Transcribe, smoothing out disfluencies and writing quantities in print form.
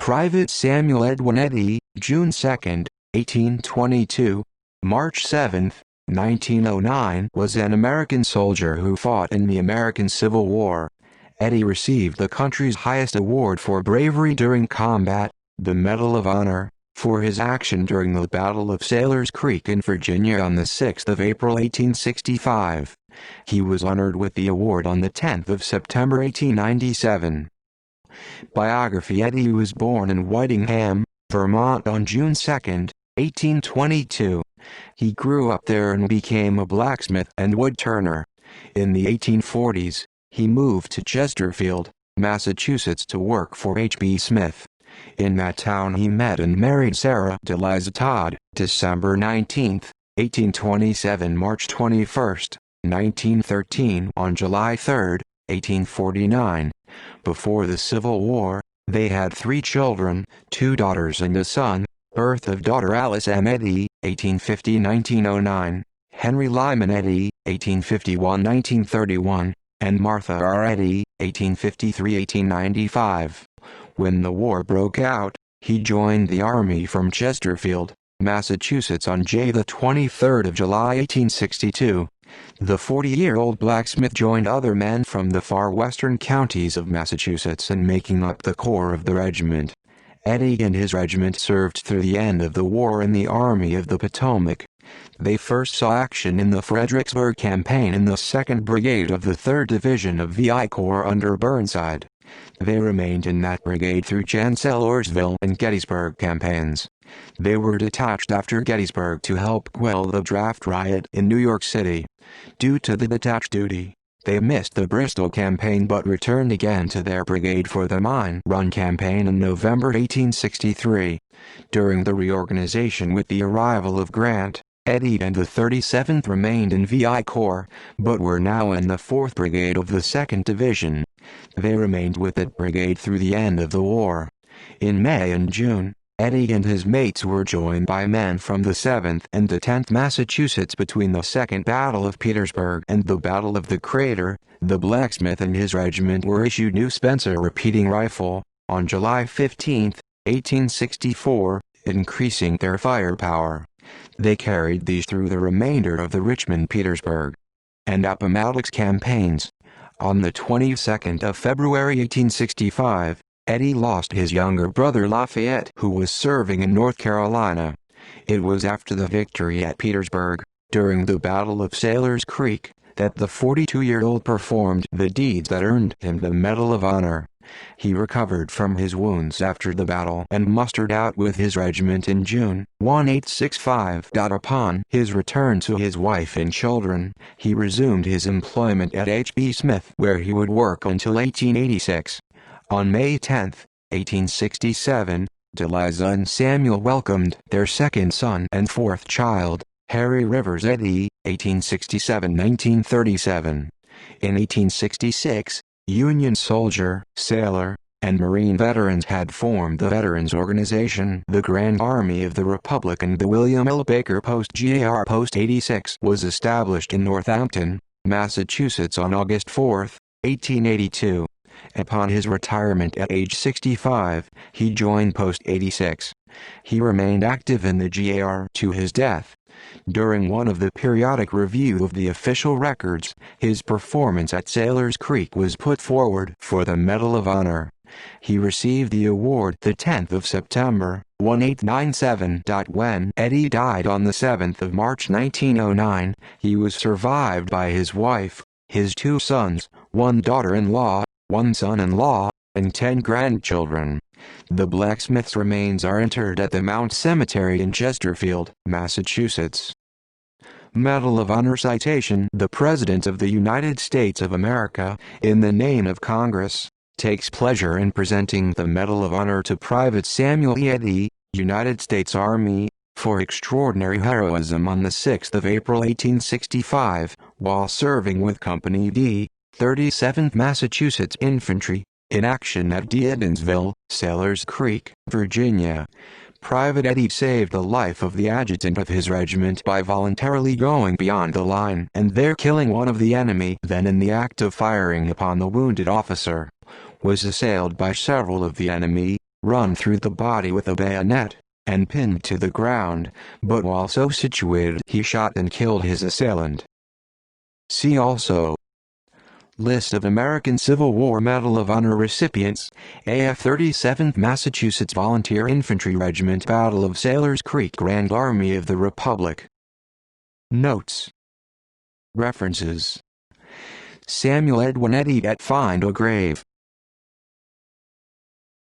Private Samuel Edwin Eddy, June 2, 1822, March 7, 1909, was an American soldier who fought in the American Civil War. Eddy received the country's highest award for bravery during combat, the Medal of Honor, for his action during the Battle of Sailor's Creek in Virginia on the 6th of April 1865. He was honored with the award on the 10th of September 1897. Biography: Eddy was born in Whitingham, Vermont on June 2, 1822. He grew up there and became a blacksmith and wood-turner. In the 1840s, he moved to Chesterfield, Massachusetts to work for H.B. Smith. In that town he met and married Sarah Eliza Todd, December 19, 1827 March 21, 1913 on July 3, 1849. Before the Civil War, they had 3 children, 2 daughters and a son. Birth of daughter Alice M. Eddy, 1850–1909, Henry Lyman Eddy, 1851–1931, and Martha R. Eddy, 1853–1895. When the war broke out, he joined the Army from Chesterfield, Massachusetts on the 23rd of July 1862. The 40-year-old blacksmith joined other men from the far western counties of Massachusetts in making up the core of the regiment. Eddy and his regiment served through the end of the war in the Army of the Potomac. They first saw action in the Fredericksburg Campaign in the 2nd Brigade of the 3rd Division of VI Corps under Burnside. They remained in that brigade through Chancellorsville and Gettysburg campaigns. They were detached after Gettysburg to help quell the draft riot in New York City. Due to the detached duty, they missed the Bristol campaign but returned again to their brigade for the Mine Run campaign in November 1863. During the reorganization with the arrival of Grant, Eddy and the 37th remained in VI Corps, but were now in the 4th Brigade of the 2nd Division. They remained with that brigade through the end of the war. In May and June, Eddy and his mates were joined by men from the 7th and the 10th Massachusetts between the Second Battle of Petersburg and the Battle of the Crater. The blacksmith and his regiment were issued new Spencer repeating rifle on July 15, 1864, increasing their firepower. They carried these through the remainder of the Richmond, Petersburg, and Appomattox campaigns. On the 22nd of February 1865, Eddy lost his younger brother Lafayette, who was serving in North Carolina. It was after the victory at Petersburg, during the Battle of Sailor's Creek, that the 42-year-old performed the deeds that earned him the Medal of Honor. He recovered from his wounds after the battle and mustered out with his regiment in June 1865. Upon his return to his wife and children, he resumed his employment at H.B. Smith, where he would work until 1886. On May 10, 1867, Eliza and Samuel welcomed their second son and 4th child, Harry Rivers Eddy, 1867–1937. In 1866, Union soldier, sailor, and Marine veterans had formed the Veterans Organization. The Grand Army of the Republic and the William L. Baker Post GAR Post 86 was established in Northampton, Massachusetts on August 4, 1882. Upon his retirement at age 65, he joined Post 86. He remained active in the GAR to his death. During one of the periodic review of the official records, his performance at Sailor's Creek was put forward for the Medal of Honor. He received the award the 10th of September, 1897. When Eddy died on the 7th of March 1909, he was survived by his wife, his 2 sons, 1 daughter-in-law, 1 son-in-law, and 10 grandchildren. The blacksmith's remains are interred at the Mount Cemetery in Chesterfield, Massachusetts. Medal of Honor citation: The President of the United States of America, in the name of Congress, takes pleasure in presenting the Medal of Honor to Private Samuel E. Eddy, United States Army, for extraordinary heroism on the 6th of April 1865, while serving with Company D, 37th Massachusetts Infantry, in action at Evansville, Sailor's Creek, Virginia. Private Eddy saved the life of the adjutant of his regiment by voluntarily going beyond the line and there killing one of the enemy. Then, in the act of firing upon the wounded officer, was assailed by several of the enemy. run through the body with a bayonet, and pinned to the ground, but while so situated he shot and killed his assailant. See also: List of American Civil War Medal of Honor recipients, AF 37th Massachusetts Volunteer Infantry Regiment, Battle of Sailors Creek, Grand Army of the Republic. Notes. References: Samuel Edwin Eddy at Find a Grave.